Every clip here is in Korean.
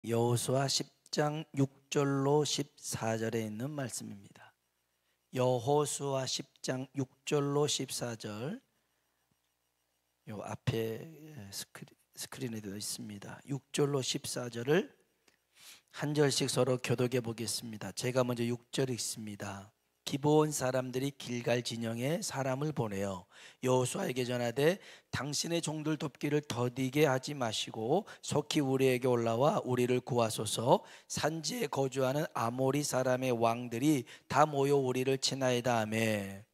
여호수아 10장 6절로 14절에 있는 말씀입니다. 여호수아 10장 6절로 14절, 요 앞에 스크린에도 있습니다. 6절로 14절을 한 절씩 서로 교독해 보겠습니다. 제가 먼저 6절 읽습니다. 기브온 사람들이 길갈 진영에 사람을 보내어 여호수아에게 전하되 당신의 종들 돕기를 더디게 하지 마시고 속히 우리에게 올라와 우리를 구하소서. 산지에 거주하는 아모리 사람의 왕들이 다 모여 우리를 치나이다 하매.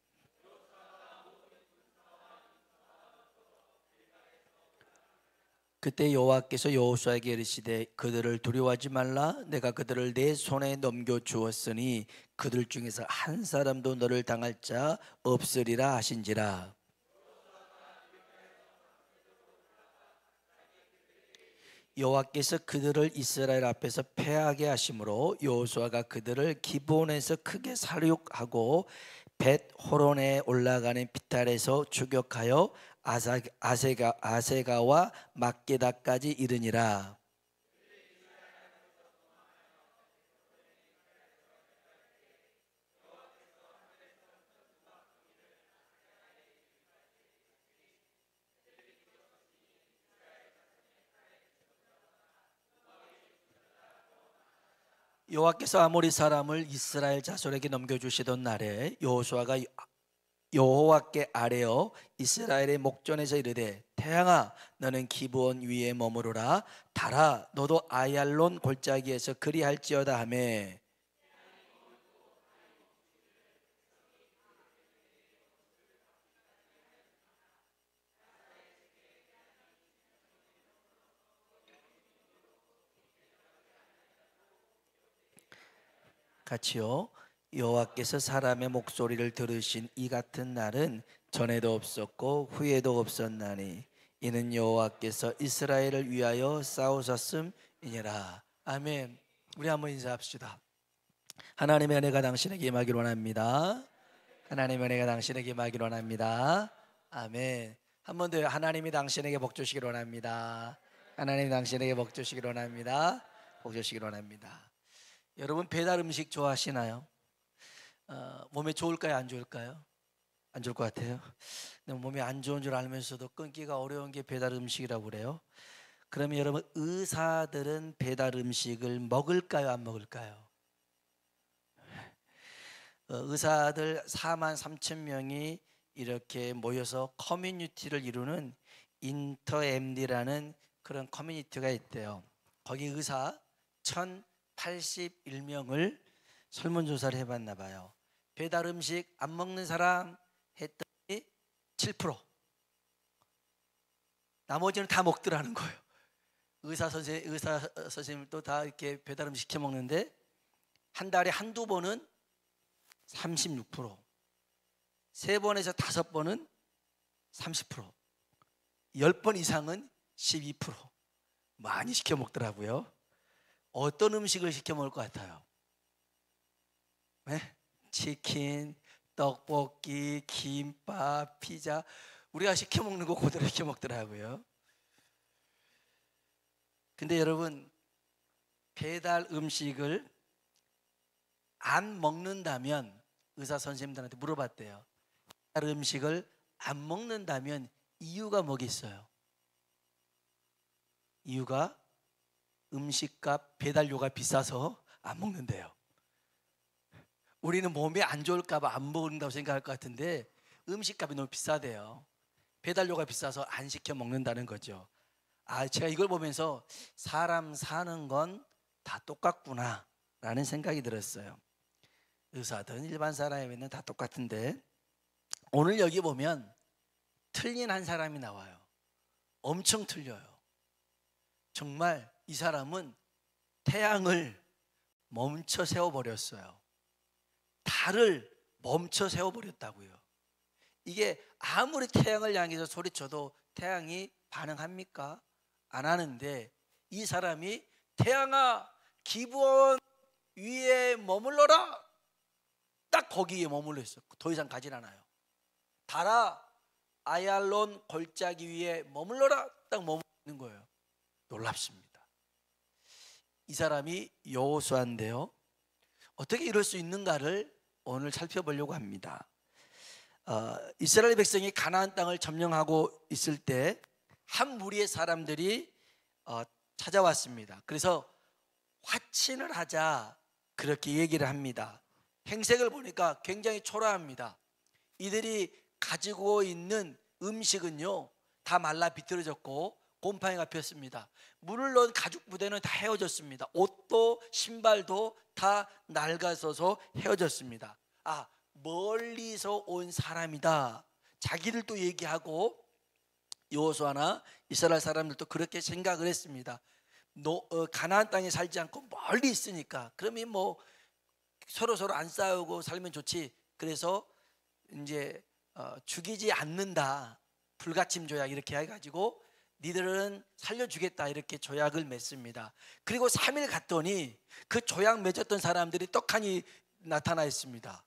그때 여호와께서 여호수아에게 이르시되 그들을 두려워하지 말라. 내가 그들을 내 손에 넘겨 주었으니 그들 중에서 한 사람도 너를 당할 자 없으리라 하신지라. 여호와께서 그들을 이스라엘 앞에서 패하게 하심으로 여호수아가 그들을 기브온에서 크게 살육하고 벳 호론에 올라가는 비탈에서 추격하여 아세가와 막게다까지 이르니라. 여호와께서 아모리 사람을 이스라엘 자손에게 넘겨주시던 날에 여호수아가 여호와께 아뢰어 이스라엘의 목전에서 이르되 태양아 너는 기브온 위에 머무르라. 달아 너도 아얄론 골짜기에서 그리할지어다 하매. 같이요. 여호와께서 사람의 목소리를 들으신 이 같은 날은 전에도 없었고 후에도 없었나니 이는 여호와께서 이스라엘을 위하여 싸우셨음이니라. 아멘. 우리 한번 인사합시다. 하나님의 은혜가 당신에게 임하기를 원합니다. 하나님의 은혜가 당신에게 임하기를 원합니다. 아멘. 한 번 더 하나님이 당신에게 복 주시기를 원합니다. 하나님이 당신에게 복 주시기를 원합니다. 복 주시기를 원합니다. 여러분 배달 음식 좋아하시나요? 몸에 좋을까요? 안 좋을까요? 안 좋을 것 같아요. 몸에 안 좋은 줄 알면서도 끊기가 어려운 게 배달 음식이라고 그래요. 그러면 여러분 의사들은 배달 음식을 먹을까요? 안 먹을까요? 의사들 4만 3천 명이 이렇게 모여서 커뮤니티를 이루는 인터엠디라는 그런 커뮤니티가 있대요. 거기 의사 1,081명을 설문조사를 해봤나 봐요. 배달 음식 안 먹는 사람 했더니 7%. 나머지는 다 먹더라는 거예요. 의사 선생님도 다 이렇게 배달 음식 시켜 먹는데 한 달에 한두 번은 36%, 3번에서 5번은 30%, 10번 이상은 12%. 많이 시켜 먹더라고요. 어떤 음식을 시켜 먹을 것 같아요? 네? 치킨, 떡볶이, 김밥, 피자. 우리가 시켜 먹는 거 그대로 시켜 먹더라고요. 근데 여러분 배달 음식을 안 먹는다면 의사 선생님들한테 물어봤대요. 배달 음식을 안 먹는다면 이유가 뭐겠어요? 이유가 음식값, 배달료가 비싸서 안 먹는데요. 우리는 몸에 안 좋을까 봐 안 먹는다고 생각할 것 같은데 음식값이 너무 비싸대요. 배달료가 비싸서 안 시켜 먹는다는 거죠. 제가 이걸 보면서 사람 사는 건 다 똑같구나 라는 생각이 들었어요. 의사든 일반 사람이면 다 똑같은데 오늘 여기 보면 틀린 한 사람이 나와요. 엄청 틀려요. 정말 이 사람은 태양을 멈춰 세워버렸어요. 달을 멈춰 세워버렸다고요. 이게 아무리 태양을 향해서 소리쳐도 태양이 반응합니까? 안 하는데 이 사람이 태양아 기브온 위에 머물러라. 딱 거기에 머물러 있어. 더 이상 가진 않아요. 달아 아얄론 골짜기 위에 머물러라. 딱 머물러 있는 거예요. 놀랍습니다. 이 사람이 여호수아인데요. 어떻게 이럴 수 있는가를 오늘 살펴보려고 합니다. 이스라엘 백성이 가나안 땅을 점령하고 있을 때 한 무리의 사람들이 찾아왔습니다. 그래서 화친을 하자 그렇게 얘기를 합니다. 행색을 보니까 굉장히 초라합니다. 이들이 가지고 있는 음식은요 다 말라 비틀어졌고 곰팡이가 폈습니다. 물을 넣은 가죽 부대는 다 헤어졌습니다. 옷도 신발도 다 낡아서서 헤어졌습니다. 멀리서 온 사람이다. 자기들도 얘기하고 여호수아나 이스라엘 사람들도 그렇게 생각을 했습니다. 가나안 땅에 살지 않고 멀리 있으니까 그러면 뭐 서로 안 싸우고 살면 좋지. 그래서 이제 죽이지 않는다, 불가침 조약 이렇게 해가지고 니들은 살려주겠다 이렇게 조약을 맺습니다. 그리고 3일 갔더니 그 조약 맺었던 사람들이 떡하니 나타나 있습니다.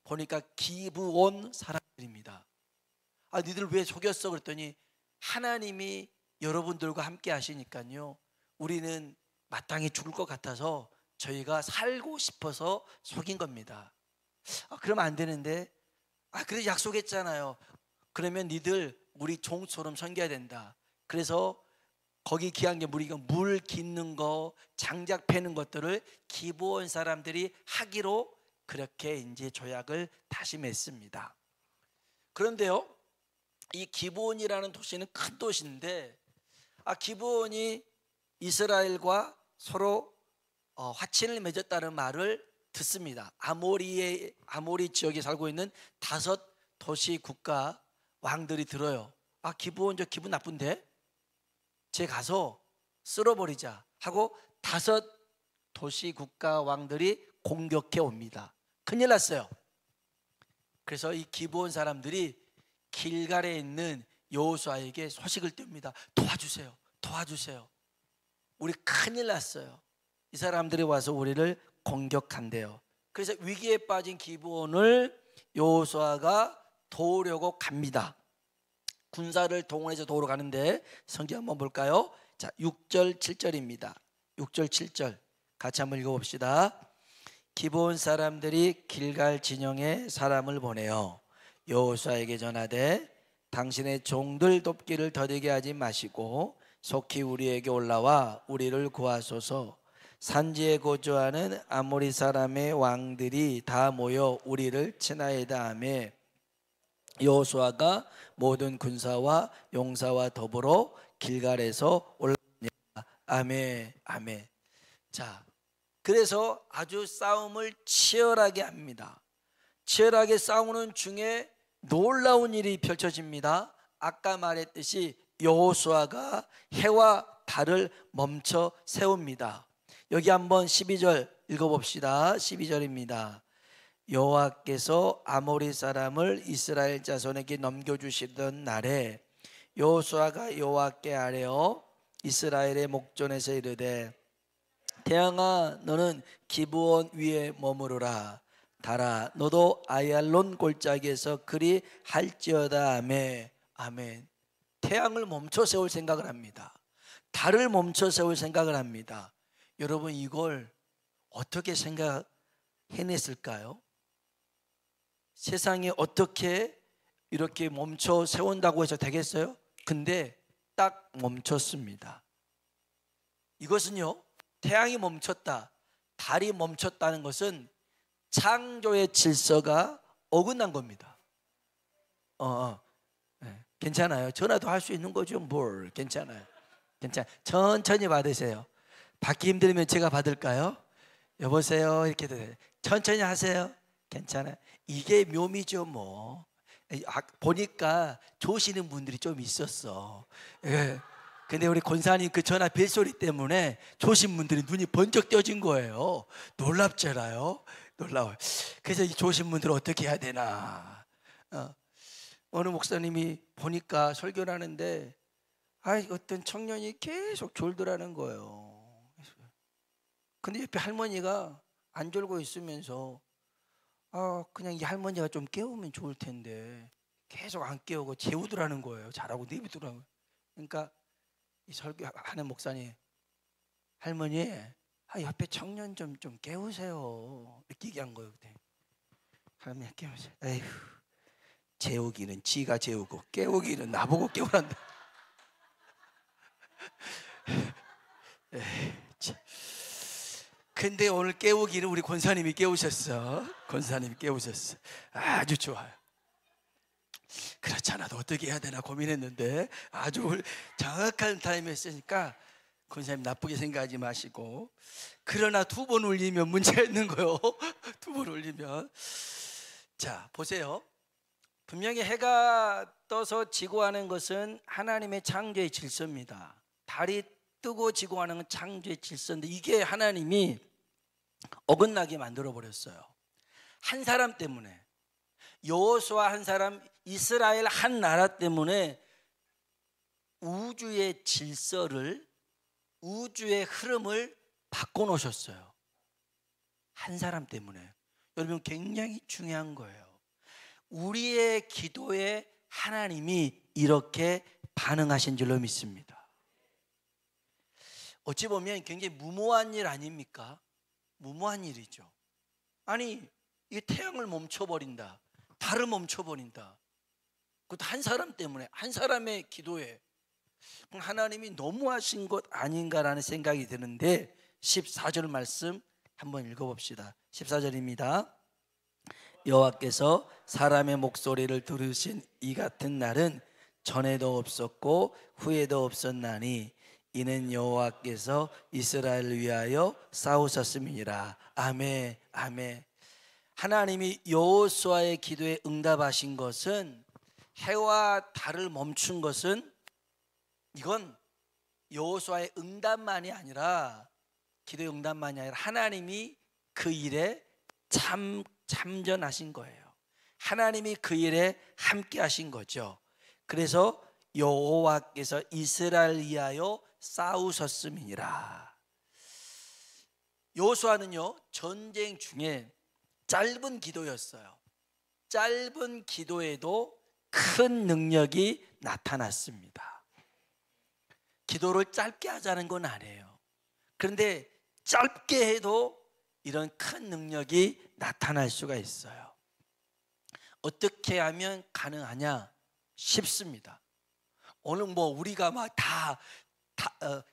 보니까 기브온 사람들입니다. 니들 왜 속였어? 그랬더니 하나님이 여러분들과 함께 하시니까요 우리는 마땅히 죽을 것 같아서 저희가 살고 싶어서 속인 겁니다. 그러면 안 되는데, 그래도 약속했잖아요. 그러면 니들 우리 종처럼 섬겨야 된다. 그래서 거기 귀한 게 물 깃는 거, 장작 패는 것들을 기브온 사람들이 하기로 그렇게 이제 조약을 다시 맺습니다. 그런데요, 이 기브온이라는 도시는 큰 도시인데, 기브온이 이스라엘과 서로 화친을 맺었다는 말을 듣습니다. 아모리 지역에 살고 있는 5 도시 국가 왕들이 들어요. 기브온 저 기분 나쁜데 쟤 가서 쓸어버리자 하고 5 도시 국가 왕들이 공격해 옵니다. 큰일 났어요. 그래서 이 기브온 사람들이 길갈에 있는 여호수아에게 소식을 띄웁니다. 도와주세요. 우리 큰일 났어요. 이 사람들이 와서 우리를 공격한대요. 그래서 위기에 빠진 기브온을 여호수아가 도우려고 갑니다. 군사를 동원해서 도우러 가는데 성경 한번 볼까요? 자, 6절 7절입니다. 6절 7절 같이 한번 읽어봅시다. 기브온 사람들이 길갈 진영에 사람을 보내어 여호수아에게 전하되 당신의 종들 돕기를 더디게 하지 마시고 속히 우리에게 올라와 우리를 구하소서. 산지에 거주하는 아모리 사람의 왕들이 다 모여 우리를 치나이다 하며 여호수아가 모든 군사와 용사와 더불어 길갈에서 올라오니라. 아멘. 자, 그래서 아주 싸움을 치열하게 합니다. 치열하게 싸우는 중에 놀라운 일이 펼쳐집니다. 아까 말했듯이 여호수아가 해와 달을 멈춰 세웁니다. 여기 한번 12절 읽어봅시다. 12절입니다. 여호와께서 아모리 사람을 이스라엘 자손에게 넘겨주시던 날에 여호수아가 여호와께 아뢰어 이스라엘의 목전에서 이르되 태양아 너는 기브온 위에 머무르라. 달아 너도 아얄론 골짜기에서 그리 할지어다. 아멘. 태양을 멈춰 세울 생각을 합니다. 달을 멈춰 세울 생각을 합니다. 여러분 이걸 어떻게 생각해냈을까요? 세상에 어떻게 이렇게 멈춰 세운다고 해서 되겠어요? 근데 딱 멈췄습니다. 이것은요, 태양이 멈췄다, 달이 멈췄다는 것은 창조의 질서가 어긋난 겁니다. 네, 괜찮아요. 전화도 할 수 있는 거죠. 뭘 괜찮아요. 천천히 받으세요. 받기 힘들면 제가 받을까요? 여보세요 이렇게 돼. 천천히 하세요. 괜찮아요. 이게 묘미죠 뭐. 보니까 조시는 분들이 좀 있었어. 예. 근데 우리 권사님 그 전화 벨소리 때문에 조신 분들이 눈이 번쩍 떠진 거예요. 놀랍잖아요. 놀라워요. 그래서 이 조신 분들 어떻게 해야 되나. 어느 목사님이 보니까 설교를 하는데 어떤 청년이 계속 졸더라는 거예요. 근데 옆에 할머니가 안 졸고 있으면서 그냥 이 할머니가 좀 깨우면 좋을 텐데 계속 안 깨우고 재우더라는 거예요. 잘하고 내비두라는 거예요. 그러니까 이 설교하는 목사님, 할머니 옆에 청년 좀 깨우세요. 이렇게 얘기한 거예요. 그때. 하나님 깨우세요. 에휴, 재우기는 지가 재우고 깨우기는 나보고 깨우란다. 근데 오늘 깨우기는 우리 권사님이 깨우셨어. 권사님이 깨우셨어. 아주 좋아요. 그렇지 않아도 어떻게 해야 되나 고민했는데 아주 정확한 타임에 쓰니까 권사님 나쁘게 생각하지 마시고, 그러나 2번 울리면 문제가 있는 거요. 2번 울리면. 자, 보세요. 분명히 해가 떠서 지고 하는 것은 하나님의 창조의 질서입니다. 달이 뜨고 지고 하는 건 창조의 질서인데 이게 하나님이 어긋나게 만들어 버렸어요. 한 사람 때문에, 여호수아 한 사람, 이스라엘 한 나라 때문에 우주의 질서를, 우주의 흐름을 바꿔놓으셨어요. 한 사람 때문에. 여러분, 굉장히 중요한 거예요. 우리의 기도에 하나님이 이렇게 반응하신 줄로 믿습니다. 어찌 보면 굉장히 무모한 일 아닙니까? 무모한 일이죠. 아니, 이 태양을 멈춰버린다, 달을 멈춰버린다, 그것도 한 사람 때문에, 한 사람의 기도에. 하나님이 너무하신 것 아닌가라는 생각이 드는데 14절 말씀 한번 읽어봅시다. 14절입니다. 여호와께서 사람의 목소리를 들으신 이 같은 날은 전에도 없었고 후에도 없었나니 이는 여호와께서 이스라엘을 위하여 싸우셨음이니라. 아멘, 아멘. 하나님이 여호수아의 기도에 응답하신 것은, 해와 달을 멈춘 것은, 이건 여호수아의 응답만이 아니라, 기도의 응답만이 아니라 하나님이 그 일에 참전하신 거예요. 하나님이 그 일에 함께 하신 거죠. 그래서 여호와께서 이스라엘 위하여 싸우셨음이니라. 여호수아는요, 전쟁 중에 짧은 기도였어요. 짧은 기도에도 큰 능력이 나타났습니다. 기도를 짧게 하자는 건 아니에요. 그런데 짧게 해도 이런 큰 능력이 나타날 수가 있어요. 어떻게 하면 가능하냐? 쉽습니다. 오늘 뭐 우리가 막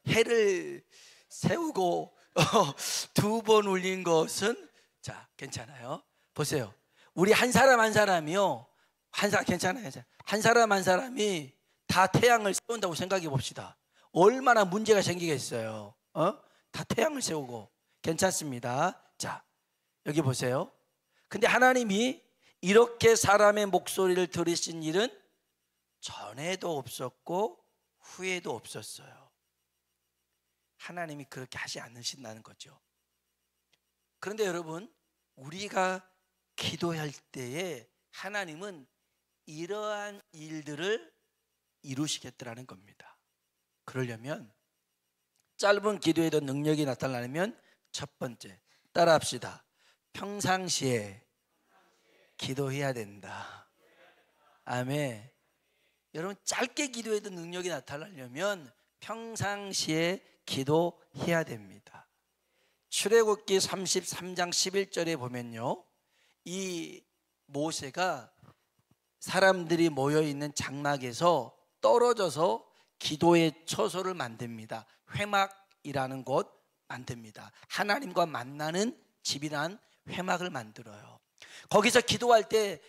해를 세우고 2번 울린 것은, 자, 괜찮아요. 보세요. 우리 한 사람 한 사람이요, 괜찮아요. 한 사람 한 사람이 다 태양을 세운다고 생각해 봅시다. 얼마나 문제가 생기겠어요. 다 태양을 세우고. 괜찮습니다. 자, 여기 보세요. 근데 하나님이 이렇게 사람의 목소리를 들으신 일은 전에도 없었고 후에도 없었어요. 하나님이 그렇게 하지 않으신다는 거죠. 그런데 여러분, 우리가 기도할 때에 하나님은 이러한 일들을 이루시겠다라는 겁니다. 그러려면, 짧은 기도에도 능력이 나타나려면 첫 번째, 따라합시다. 평상시에 기도해야 된다. 아멘. 여러분, 짧게 기도해도 능력이 나타나려면 평상시에 기도해야 됩니다. 출애굽기 33장 11절에 보면요, 이 모세가 사람들이 모여있는 장막에서 떨어져서 기도의 처소를 만듭니다. 회막이라는 곳 만듭니다. 하나님과 만나는 집이란 회막을 만들어요. 거기서 기도할 때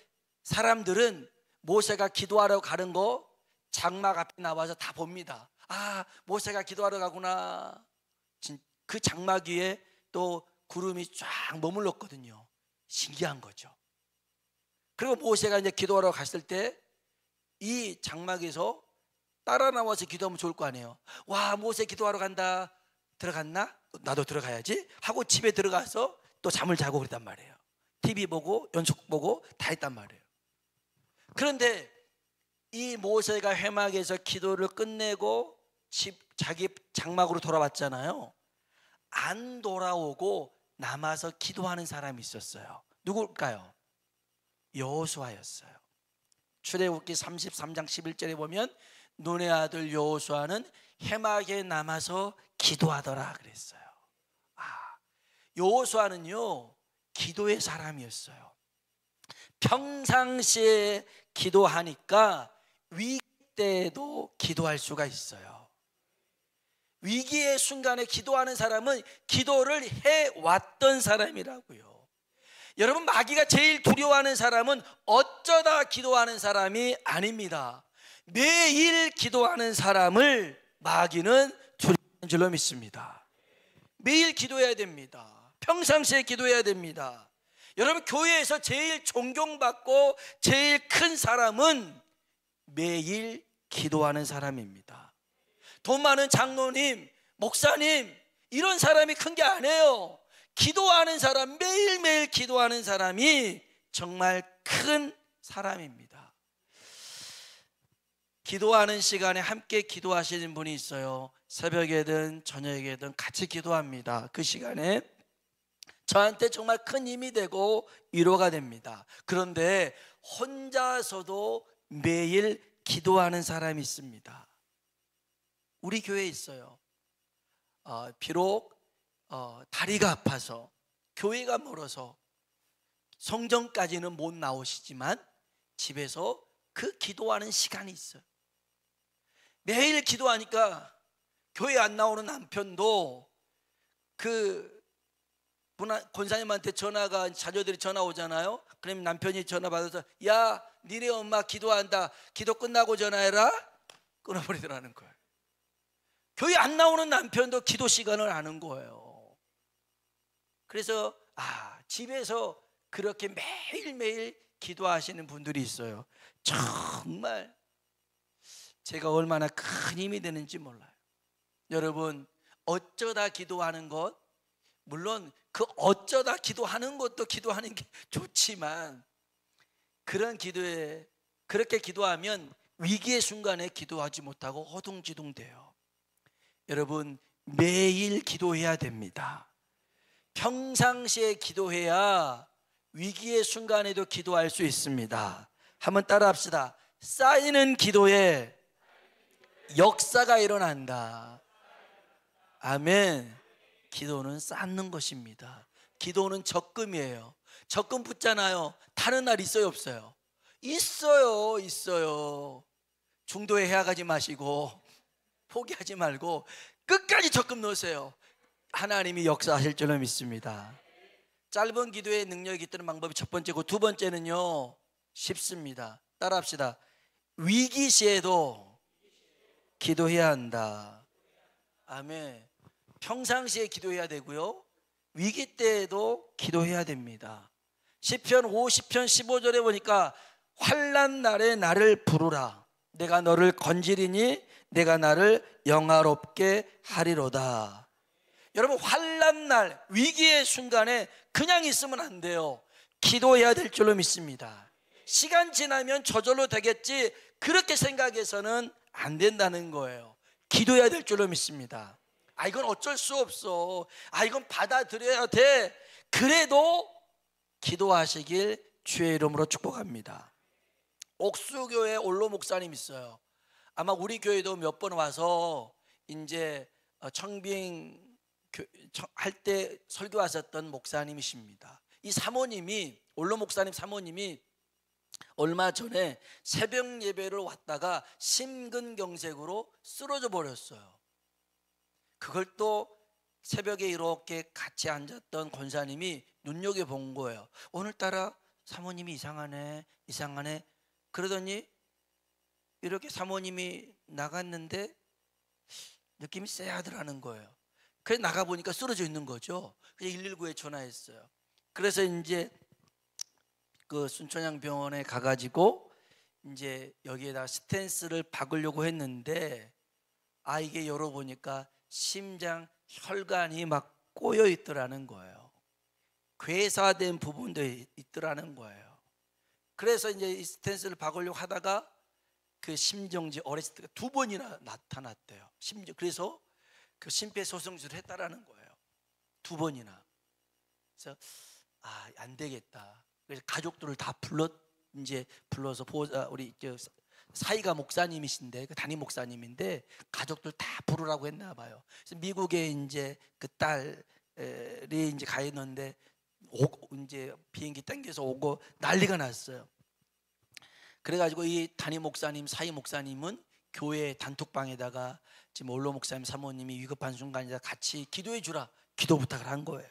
사람들은 모세가 기도하러 가는 거 장막 앞에 나와서 다 봅니다. 아, 모세가 기도하러 가구나. 그 장막 위에 또 구름이 쫙 머물렀거든요. 신기한 거죠. 그리고 모세가 이제 기도하러 갔을 때 이 장막에서 따라 나와서 기도하면 좋을 거 아니에요. 와, 모세 기도하러 간다. 들어갔나? 나도 들어가야지 하고 집에 들어가서 또 잠을 자고 그랬단 말이에요. TV 보고 연속 보고 다 했단 말이에요. 그런데 이 모세가 회막에서 기도를 끝내고 자기 장막으로 돌아왔잖아요. 안 돌아오고 남아서 기도하는 사람이 있었어요. 누굴까요? 여호수아였어요. 출애굽기 33장 11절에 보면 눈의 아들 여호수아는 회막에 남아서 기도하더라 그랬어요. 아, 여호수아는요 기도의 사람이었어요. 평상시에 기도하니까 위기 때에도 기도할 수가 있어요. 위기의 순간에 기도하는 사람은 기도를 해왔던 사람이라고요. 여러분, 마귀가 제일 두려워하는 사람은 어쩌다 기도하는 사람이 아닙니다. 매일 기도하는 사람을 마귀는 두려워하는 줄로 믿습니다. 매일 기도해야 됩니다. 평상시에 기도해야 됩니다. 여러분, 교회에서 제일 존경받고 제일 큰 사람은 매일 기도하는 사람입니다. 돈 많은 장로님, 목사님, 이런 사람이 큰 게 아니에요. 기도하는 사람, 매일매일 기도하는 사람이 정말 큰 사람입니다. 기도하는 시간에 함께 기도하시는 분이 있어요. 새벽에든 저녁에든 같이 기도합니다. 그 시간에 저한테 정말 큰 힘이 되고 위로가 됩니다. 그런데 혼자서도 매일 기도하는 사람이 있습니다. 우리 교회에 있어요. 비록 다리가 아파서 교회가 멀어서 성전까지는 못 나오시지만 집에서 그 기도하는 시간이 있어요. 매일 기도하니까 교회 안 나오는 남편도 그 권사님한테 전화가, 자녀들이 전화 오잖아요. 그럼 남편이 전화 받아서 야, 니네 엄마 기도한다, 기도 끝나고 전화해라, 끊어버리더라는 거예요. 교회 안 나오는 남편도 기도 시간을 아는 거예요. 그래서 집에서 그렇게 매일매일 기도하시는 분들이 있어요. 정말 제가 얼마나 큰 힘이 되는지 몰라요. 여러분, 어쩌다 기도하는 것, 물론 그 어쩌다 기도하는 것도 기도하는 게 좋지만, 그런 기도에, 그렇게 기도하면 위기의 순간에 기도하지 못하고 허둥지둥 돼요. 여러분, 매일 기도해야 됩니다. 평상시에 기도해야 위기의 순간에도 기도할 수 있습니다. 한번 따라 합시다. 쌓이는 기도에 역사가 일어난다. 아멘. 기도는 쌓는 것입니다. 기도는 적금이에요. 적금 붙잖아요. 타는 날 있어요, 없어요? 있어요. 중도에 헤아가지 마시고 포기하지 말고 끝까지 적금 넣으세요. 하나님이 역사하실 줄로 믿습니다. 짧은 기도에 능력이 있다는 방법이 첫 번째고, 두 번째는요 쉽습니다. 따라 합시다. 위기 시에도 기도해야 한다. 아멘. 평상시에 기도해야 되고요, 위기 때에도 기도해야 됩니다. 시편 50편 15절에 보니까 환난 날에 나를 부르라, 내가 너를 건지리니 내가 나를 영화롭게 하리로다. 여러분, 환난 날, 위기의 순간에 그냥 있으면 안 돼요. 기도해야 될 줄로 믿습니다. 시간 지나면 저절로 되겠지, 그렇게 생각해서는 안 된다는 거예요. 기도해야 될 줄로 믿습니다. 이건 어쩔 수 없어, 이건 받아들여야 돼, 그래도 기도하시길 주의 이름으로 축복합니다. 옥수교회 올로 목사님 있어요. 아마 우리 교회도 몇 번 와서 이제 청빙 할 때 설교하셨던 목사님이십니다. 이 사모님이, 올로 목사님 사모님이 얼마 전에 새벽 예배를 왔다가 심근경색으로 쓰러져 버렸어요. 그걸 또 새벽에 이렇게 같이 앉았던 권사님이 눈여겨본 거예요. 오늘따라 사모님이 이상하네. 그러더니 이렇게 사모님이 나갔는데 느낌이 쎄하더라는 거예요. 그래서 나가보니까 쓰러져 있는 거죠. 그래서 119에 전화했어요. 그래서 이제 그 순천향 병원에 가가지고 이제 여기에다 스텐스를 박으려고 했는데, 이게 열어보니까 심장 혈관이 막 꼬여 있더라는 거예요. 괴사된 부분도 있더라는 거예요. 그래서 이제 이 스텐스를 박으려고 하다가 그 심정지 어레스트가 2번이나 나타났대요. 그래서 그 심폐소생술을 했다라는 거예요. 2번이나. 그래서 안 되겠다. 그래서 가족들을 다 불러서 우리 사이가 목사님이신데, 그 담임 목사님인데 가족들 다 부르라고 했나 봐요. 그래서 미국에 이제 그 딸 이제 가 있는데 이제 비행기 땡겨서 오고 난리가 났어요. 그래가지고 이 담임 목사님, 사임 목사님은 교회 단톡방에다가 지금 원로 목사님 사모님이 위급한 순간이다 같이 기도해 주라 기도 부탁을 한 거예요.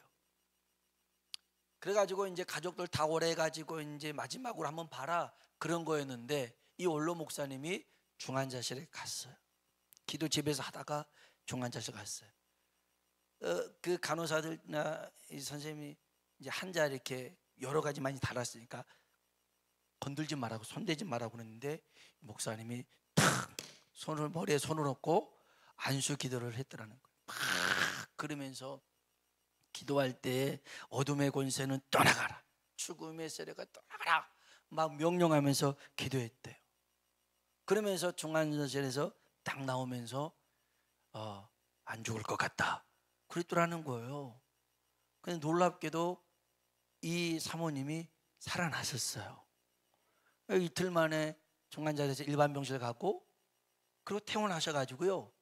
그래가지고 이제 가족들 다 오래가지고 이제 마지막으로 한번 봐라 그런 거였는데 이 원로 목사님이 중환자실에 갔어요. 기도 집에서 하다가 중환자실 갔어요. 그 간호사들이나 이 선생님이 이제 환자 이렇게 여러 가지 많이 달았으니까 건들지 말라고 손대지 말라고 그랬는데 목사님이 탁 손을 머리에 손을 얹고 안수 기도를 했더라는 거예요. 막 그러면서 기도할 때 어둠의 권세는 떠나가라, 죽음의 세력가 떠나가라 막 명령하면서 기도했대요. 그러면서 중환자실에서 딱 나오면서 안 죽을 것 같다 그랬더라는 거예요. 근데 놀랍게도 이 사모님이 살아나셨어요. 이틀 만에 중환자실에서 일반 병실 가고 그리고 퇴원하셔가지고요,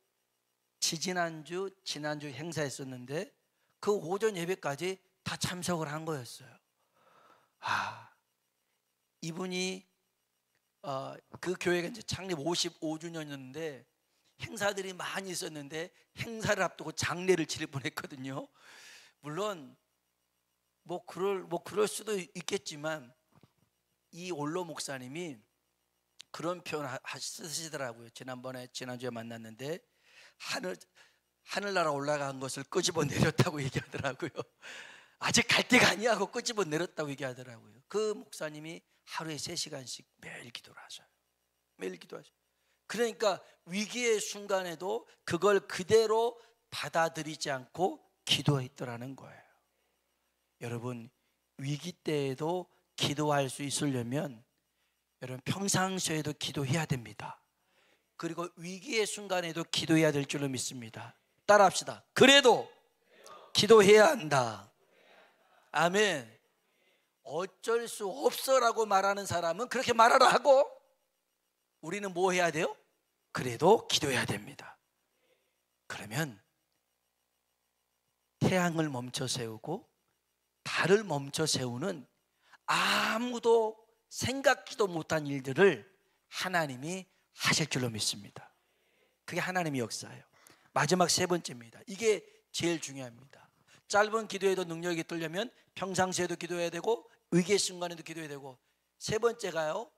지난주 행사했었는데 그 오전 예배까지 다 참석을 한 거였어요. 이분이 그 교회가 이제 창립 55주년이었는데 행사들이 많이 있었는데 행사를 앞두고 장례를 치를 뻔했거든요. 물론 그럴 수도 있겠지만 이 원로 목사님이 그런 표현 쓰시더라고요. 지난주에 만났는데 하늘나라 올라간 것을 끄집어 내렸다고 얘기하더라고요. 아직 갈 때가 아니야 하고 끄집어 내렸다고 얘기하더라고요. 그 목사님이 하루에 3시간씩 매일 기도를 하셔요. 매일 기도하셔요. 그러니까 위기의 순간에도 그걸 그대로 받아들이지 않고 기도했더라는 거예요. 여러분, 위기 때에도 기도할 수 있으려면 여러분 평상시에도 기도해야 됩니다. 그리고 위기의 순간에도 기도해야 될 줄로 믿습니다. 따라합시다. 그래도 기도해야 한다. 아멘. 어쩔 수 없어라고 말하는 사람은 그렇게 말하라 하고, 우리는 뭐 해야 돼요? 그래도 기도해야 됩니다. 그러면 태양을 멈춰 세우고 달을 멈춰 세우는 아무도 생각지도 못한 일들을 하나님이 하실 줄로 믿습니다. 그게 하나님의 역사예요. 마지막 3번째입니다. 이게 제일 중요합니다. 짧은 기도에도 능력이 있으려면 평상시에도 기도해야 되고 위기의 순간에도 기도해야 되고, 3번째가요,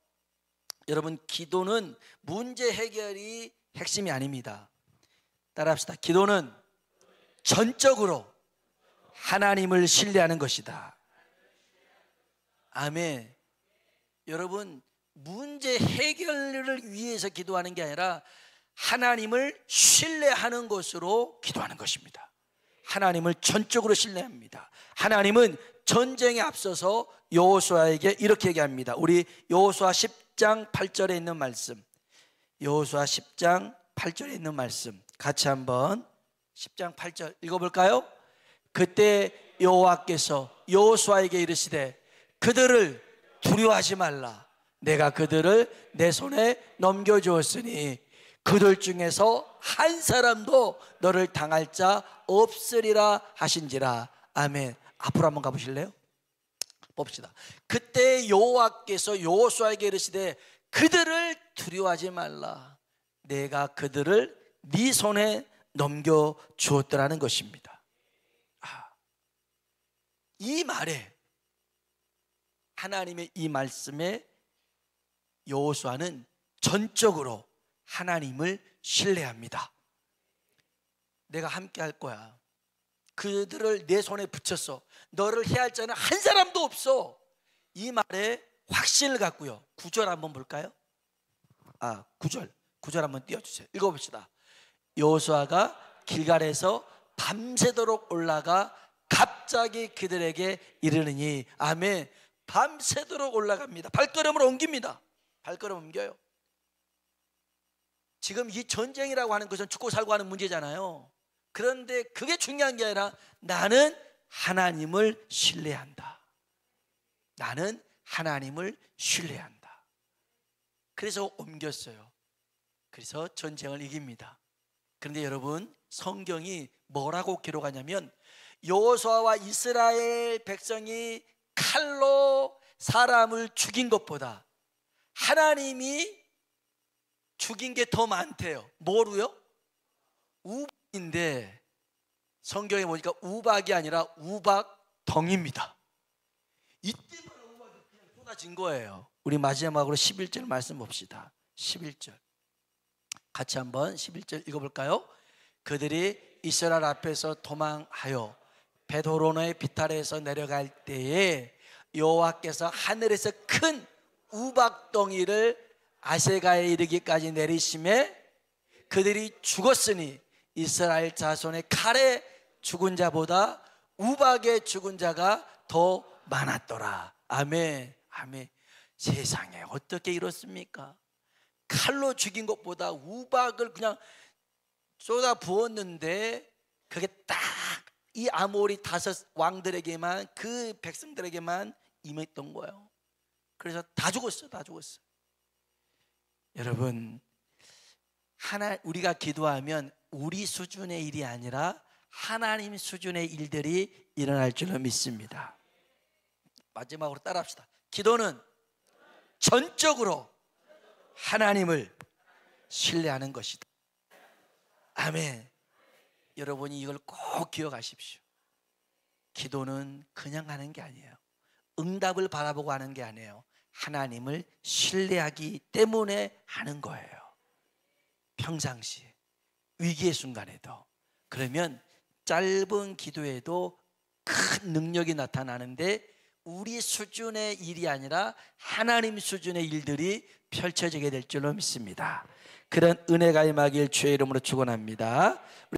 여러분, 기도는 문제 해결이 핵심이 아닙니다. 따라합시다. 기도는 전적으로 하나님을 신뢰하는 것이다. 아멘. 여러분, 문제 해결을 위해서 기도하는 게 아니라 하나님을 신뢰하는 것으로 기도하는 것입니다. 하나님을 전적으로 신뢰합니다. 하나님은 전쟁에 앞서서 여호수아에게 이렇게 얘기합니다. 우리 여호수아 10장 8절에 있는 말씀, 여호수아 10장 8절에 있는 말씀 같이 한번 10장 8절 읽어볼까요? 그때 여호와께서 여호수아에게 이르시되 그들을 두려워하지 말라. 내가 그들을 내 손에 넘겨주었으니 그들 중에서 한 사람도 너를 당할 자 없으리라 하신지라. 아멘. 앞으로 한번 가보실래요? 봅시다. 그때 여호와께서 여호수아에게 이르시되 그들을 두려워하지 말라. 내가 그들을 네 손에 넘겨주었더라는 것입니다. 이 말에, 하나님의 이 말씀에 여호수아는 전적으로 하나님을 신뢰합니다. 내가 함께 할 거야. 그들을 내 손에 붙였어. 너를 해할 자는 한 사람도 없어. 이 말에 확신을 갖고요. 9절 한번 볼까요? 9절 한번 띄워주세요. 읽어봅시다. 여호수아가 길갈에서 밤새도록 올라가 갑자기 그들에게 이르느니. 아멘. 밤새도록 올라갑니다. 발걸음을 옮깁니다. 발걸음 옮겨요. 지금 이 전쟁이라고 하는 것은 죽고 살고 하는 문제잖아요. 그런데 그게 중요한 게 아니라 나는 하나님을 신뢰한다. 나는 하나님을 신뢰한다. 그래서 옮겼어요. 그래서 전쟁을 이깁니다. 그런데 여러분, 성경이 뭐라고 기록하냐면 여호수아와 이스라엘 백성이 칼로 사람을 죽인 것보다 하나님이 죽인 게 더 많대요. 뭐로요? 우박인데 성경에 보니까 우박이 아니라 우박덩입니다. 이때만 우박이 그냥 쏟아진 거예요. 우리 마지막으로 11절 말씀 봅시다. 11절 같이 한번 11절 읽어볼까요? 그들이 이스라엘 앞에서 도망하여 베드로노의 비탈에서 내려갈 때에 여호와께서 하늘에서 큰 우박덩이를 아세가에 이르기까지 내리심에 그들이 죽었으니 이스라엘 자손의 칼에 죽은 자보다 우박에 죽은 자가 더 많았더라. 아멘. 아멘. 세상에 어떻게 이렇습니까? 칼로 죽인 것보다 우박을 그냥 쏟아 부었는데 그게 딱 이 아모리 5 왕들에게만, 그 백성들에게만 임했던 거예요. 그래서 다 죽었어요. 다 죽었어요. 여러분, 우리가 기도하면 우리 수준의 일이 아니라 하나님 수준의 일들이 일어날 줄로 믿습니다. 마지막으로 따라합시다. 기도는 전적으로 하나님을 신뢰하는 것이다. 아멘. 여러분이 이걸 꼭 기억하십시오. 기도는 그냥 하는 게 아니에요. 응답을 바라보고 하는 게 아니에요. 하나님을 신뢰하기 때문에 하는 거예요. 평상시에, 위기의 순간에도. 그러면 짧은 기도에도 큰 능력이 나타나는데 우리 수준의 일이 아니라 하나님 수준의 일들이 펼쳐지게 될 줄로 믿습니다. 그런 은혜가 임하길 주의 이름으로 축원합니다.